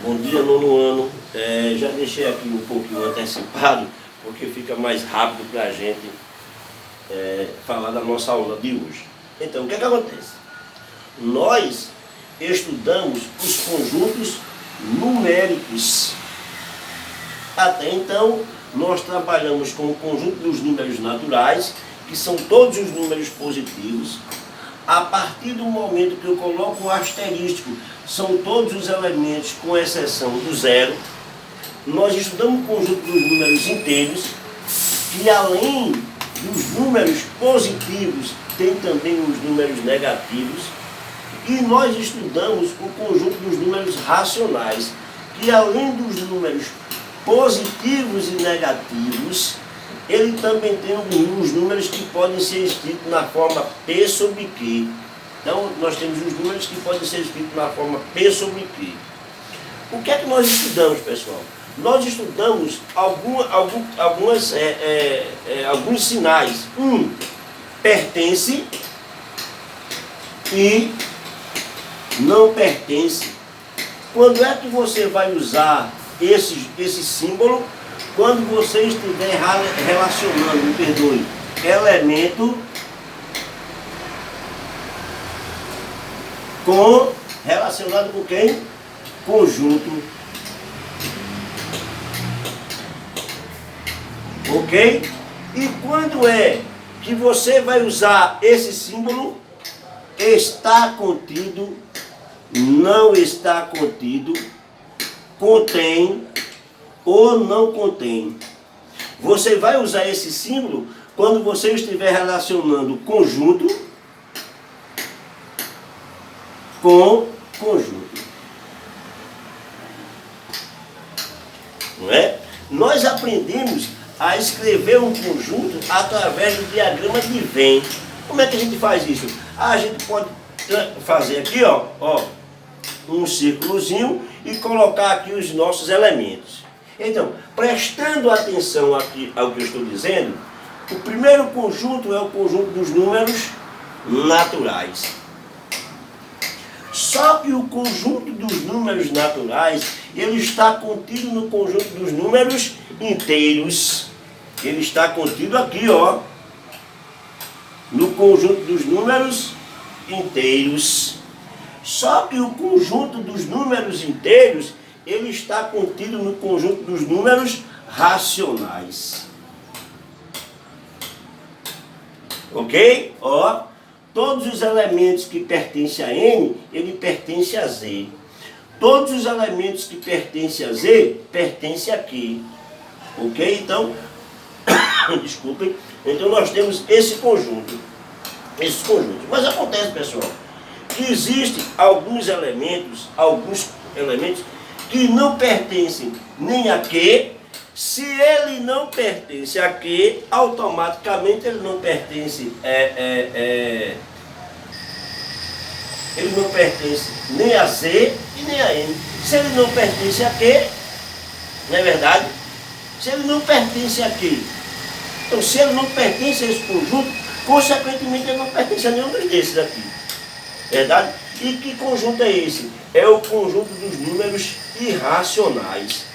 Bom dia, nono ano. Já deixei aqui um pouquinho antecipado, porque fica mais rápido para a gente falar da nossa aula de hoje. Então, o que é que acontece? Nós estudamos os conjuntos numéricos. Até então, nós trabalhamos com o conjunto dos números naturais, que são todos os números positivos. A partir do momento que eu coloco o asterístico, são todos os elementos, com exceção do zero. Nós estudamos o conjunto dos números inteiros, que além dos números positivos, tem também os números negativos. E nós estudamos o conjunto dos números racionais, que além dos números positivos e negativos, ele também tem os números que podem ser escritos na forma P sobre Q. Então, nós temos os números que podem ser escritos na forma P sobre Q. O que é que nós estudamos, pessoal? Nós estudamos alguns sinais. Pertence e não pertence. Quando é que você vai usar esse símbolo? Quando você estiver relacionando, elemento relacionado com quem? Conjunto. Ok? E quando é que você vai usar esse símbolo? Está contido, não está contido, contém ou não contém. Você vai usar esse símbolo quando você estiver relacionando conjunto com conjunto. Não é? Nós aprendemos a escrever um conjunto através do diagrama de Venn. Como é que a gente faz isso? A gente pode fazer aqui, ó, um círculozinho e colocar aqui os nossos elementos. Então, prestando atenção aqui ao que eu estou dizendo, o primeiro conjunto é o conjunto dos números naturais. Só que o conjunto dos números naturais, ele está contido no conjunto dos números inteiros. Ele está contido aqui, ó, no conjunto dos números inteiros. Só que o conjunto dos números inteiros, ele está contido no conjunto dos números racionais. Ok? Ó, todos os elementos que pertencem a N, ele pertence a Z. Todos os elementos que pertencem a Z, pertencem a Q. Ok? Então, desculpem. Então nós temos esse conjunto. Mas acontece, pessoal, que existem alguns elementos que não pertencem nem a Q. Se ele não pertence a Q, automaticamente ele não pertence ele não pertence nem a Z e nem a N. Se ele não pertence a Q, não é verdade? Se ele não pertence a Q, então se ele não pertence a esse conjunto, consequentemente ele não pertence a nenhum desses aqui. Verdade? E que conjunto é esse? É o conjunto dos números irracionais.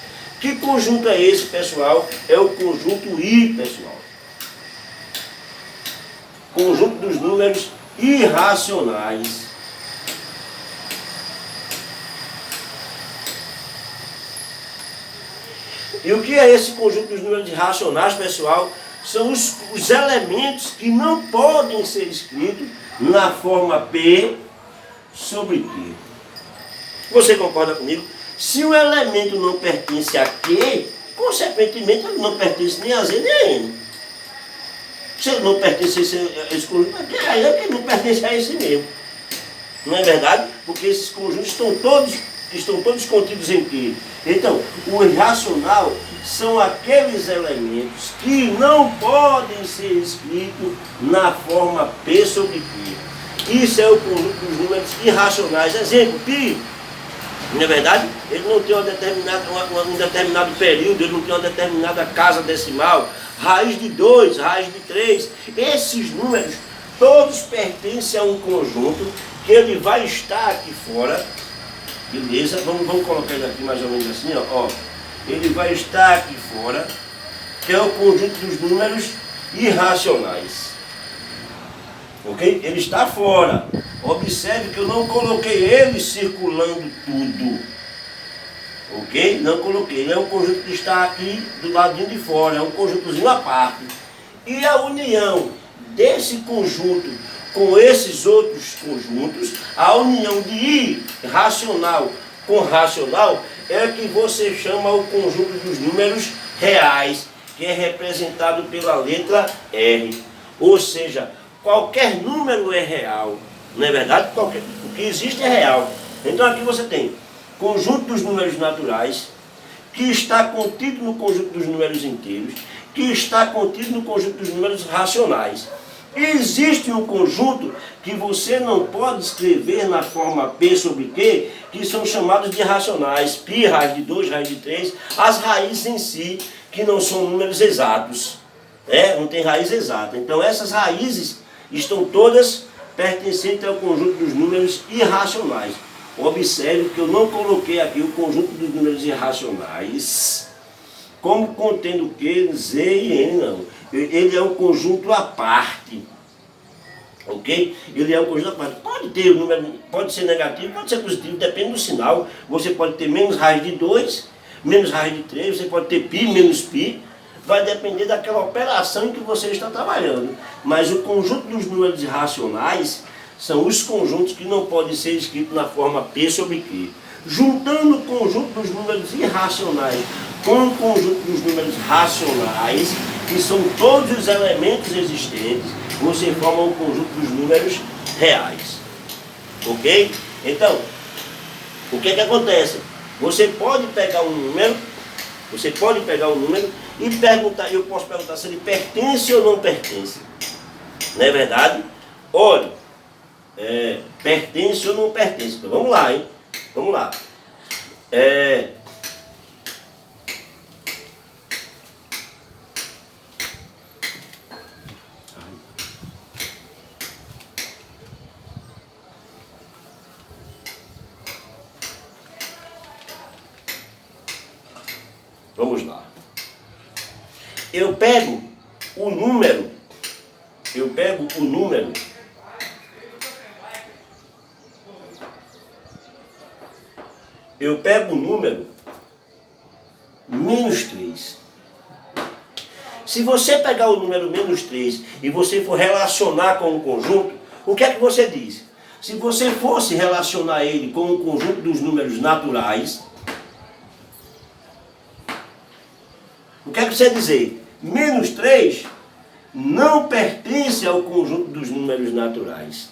Que conjunto é esse, pessoal? É o conjunto I, pessoal. Conjunto dos números irracionais. E o que é esse conjunto dos números irracionais, pessoal? São os elementos que não podem ser escritos na forma P sobre Q. Você concorda comigo? Se o elemento não pertence a Q, consequentemente ele não pertence nem a Z nem a N. Se ele não pertence a esse conjunto, aí é que ele não pertence a esse mesmo. Não é verdade? Porque esses conjuntos estão todos contidos em Q. Então, o irracional são aqueles elementos que não podem ser escritos na forma P sobre Q. Isso é o conjunto dos números irracionais. Exemplo, π, não é verdade? Ele não tem um determinado período, ele não tem uma determinada casa decimal, raiz de 2, raiz de 3. Esses números todos pertencem a um conjunto que ele vai estar aqui fora Beleza? Vamos colocar ele aqui mais ou menos assim, ó. Ele vai estar aqui fora, que é o conjunto dos números irracionais. Ok? Ele está fora. Observe que eu não coloquei ele circulando tudo. Ok? Não coloquei. Ele é um conjunto que está aqui do ladinho de fora. É um conjuntozinho à parte. E a união desse conjunto com esses outros conjuntos, a união de irracional com racional, é que você chama o conjunto dos números reais, que é representado pela letra R. Ou seja, qualquer número é real. Não é verdade? O que existe é real. Então aqui você tem conjunto dos números naturais, que está contido no conjunto dos números inteiros, que está contido no conjunto dos números racionais. Existe um conjunto que você não pode escrever na forma P sobre Q, que são chamados de racionais, π, raiz de 2, raiz de 3, as raízes em si, que não são números exatos, não tem raiz exata. Então essas raízes estão todas pertencentes ao conjunto dos números irracionais. Observe que eu não coloquei aqui o conjunto dos números irracionais como contendo Q, Z e N, não. Ele é um conjunto à parte. Ok? Ele é um conjunto à parte. Pode ter o número, pode ser negativo, pode ser positivo, depende do sinal. Você pode ter menos raiz de 2, menos raiz de 3, você pode ter π, menos π. Vai depender daquela operação em que você está trabalhando. Mas o conjunto dos números irracionais são os conjuntos que não podem ser escritos na forma P sobre Q. Juntando o conjunto dos números irracionais com o conjunto dos números racionais, que são todos os elementos existentes, você forma um conjunto dos números reais. Ok? Então, o que acontece? Você pode pegar um número, e perguntar, eu posso perguntar se ele pertence ou não pertence. Não é verdade? Olha, pertence ou não pertence? Então vamos lá, hein? Vamos lá. Vamos lá. Eu pego o número. Menos 3. Se você pegar o número menos 3 e você for relacionar com o conjunto, o que é que você diz? Se você fosse relacionar ele com o conjunto dos números naturais, o que é que você dizer? Menos 3 não pertence ao conjunto dos números naturais.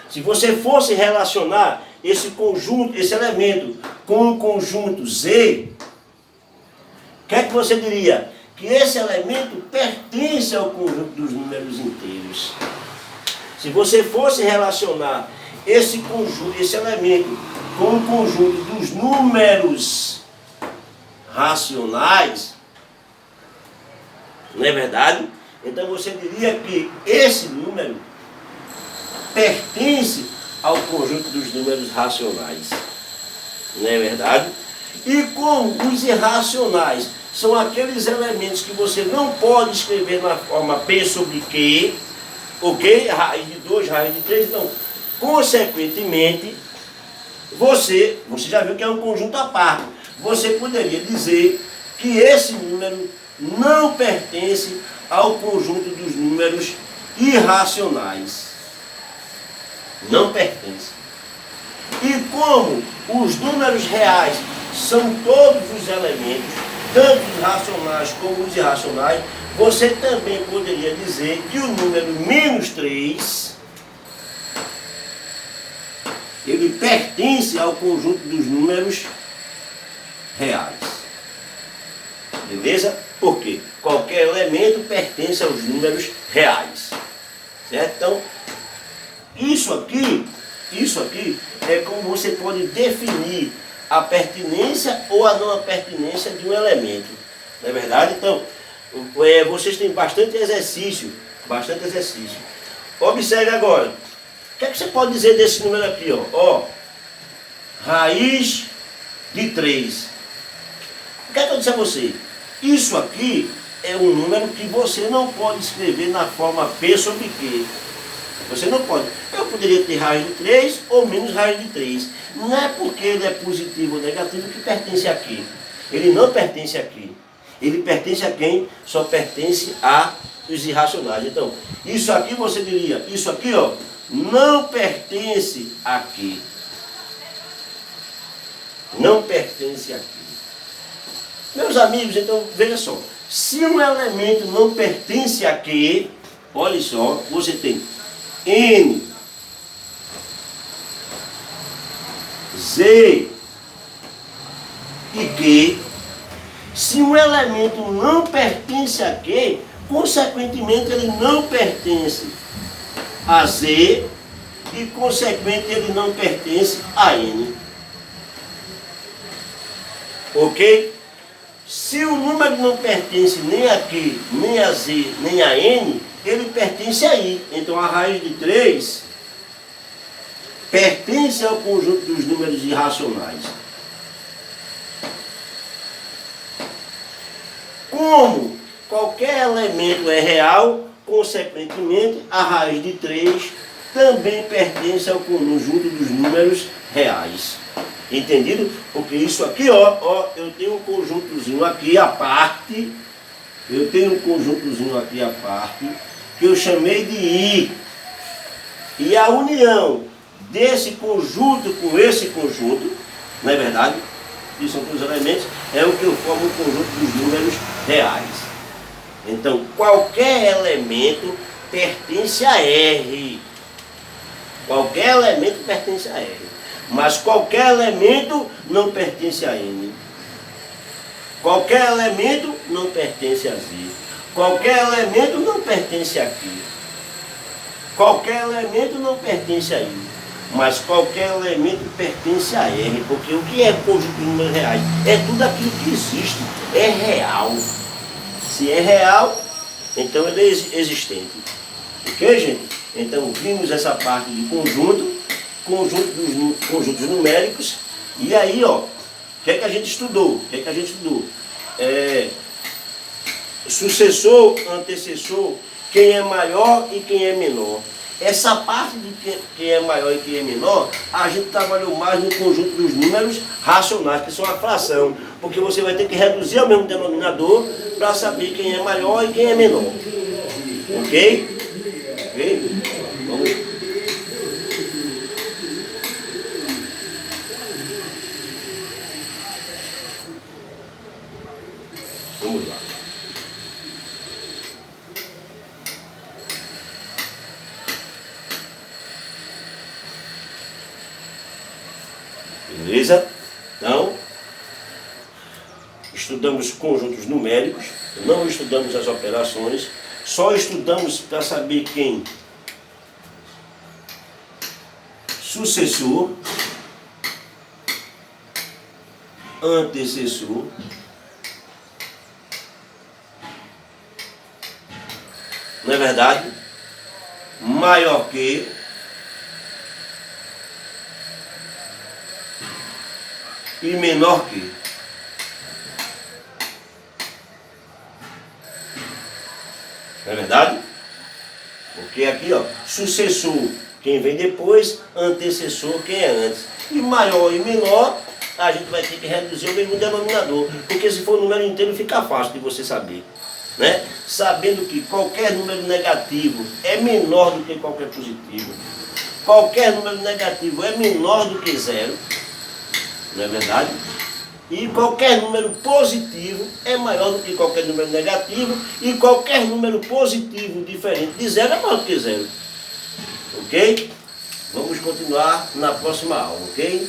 Se você fosse relacionar esse conjunto, esse elemento, com o conjunto Z, o que é que você diria? Que esse elemento pertence ao conjunto dos números inteiros. Se você fosse relacionar esse conjunto, esse elemento, com o conjunto dos números racionais, não é verdade? Então você diria que esse número pertence ao conjunto dos números racionais. Não é verdade? E como os irracionais são aqueles elementos que você não pode escrever na forma P sobre Q, ok? Raiz de 2, raiz de 3, então, consequentemente, você já viu que é um conjunto à parte. Você poderia dizer que esse número não pertence ao conjunto dos números irracionais. Não pertence. E como os números reais são todos os elementos, tanto os racionais como os irracionais, você também poderia dizer que o número menos 3, ele pertence ao conjunto dos números reais. Beleza? Por quê? Qualquer elemento pertence aos números reais. Certo? Então, isso aqui é como você pode definir a pertinência ou a não pertinência de um elemento. Não é verdade? Então, vocês têm bastante exercício. Observe agora. O que é que você pode dizer desse número aqui? raiz de 3. O que é que eu disse a você? Isso aqui é um número que você não pode escrever na forma P sobre Q. Você não pode. Eu poderia ter raiz de 3 ou menos raiz de 3. Não é porque ele é positivo ou negativo que pertence a Q. Ele não pertence a Q. Ele pertence a quem? Só pertence a os irracionais. Então, isso aqui você diria, isso aqui, ó, não pertence a Q. Não pertence a Q. Meus amigos, então, veja só. Se um elemento não pertence a Q, olha só, você tem N, Z e Q. Se um elemento não pertence a Q, consequentemente ele não pertence a Z e consequentemente ele não pertence a N. Ok? Se o número não pertence nem a Q, nem a Z, nem a N, ele pertence a I. Então a raiz de 3 pertence ao conjunto dos números irracionais. Como qualquer elemento é real, consequentemente a raiz de 3 também pertence ao conjunto dos números reais. Entendido? Porque isso aqui, ó, eu tenho um conjuntozinho aqui à parte, que eu chamei de I. E a união desse conjunto com esse conjunto, não é verdade? Que são todos os elementos, é o que eu formo o conjunto dos números reais. Então, qualquer elemento pertence a R. Qualquer elemento pertence a R. Mas qualquer elemento não pertence a N. Qualquer elemento não pertence a Z. Qualquer elemento não pertence a Q. Qualquer elemento não pertence a I. Mas qualquer elemento pertence a R. Porque o que é conjunto de números reais? É tudo aquilo que existe. É real. Se é real, então ele é existente. Ok, gente? Então vimos essa parte de conjuntos numéricos. E aí, ó, o que é que a gente estudou? Sucessor, antecessor, quem é maior e quem é menor. Essa parte de quem é maior e quem é menor, a gente trabalhou mais no conjunto dos números racionais, que são a fração. Porque você vai ter que reduzir ao mesmo denominador para saber quem é maior e quem é menor. Ok? Ok? Vamos. Vamos lá. Beleza? Então, estudamos conjuntos numéricos, não estudamos as operações, só estudamos para saber quem sucessor, antecessor, não é verdade? Maior que, e menor que. Não é verdade? Porque aqui, ó, sucessor, quem vem depois, antecessor, quem é antes. E maior e menor, a gente vai ter que reduzir o mesmo denominador. Porque se for número inteiro, fica fácil de você saber. Né? Sabendo que qualquer número negativo é menor do que qualquer positivo. Qualquer número negativo é menor do que zero. Não é verdade? E qualquer número positivo é maior do que qualquer número negativo. E qualquer número positivo diferente de zero é maior do que zero. Ok? Vamos continuar na próxima aula, ok?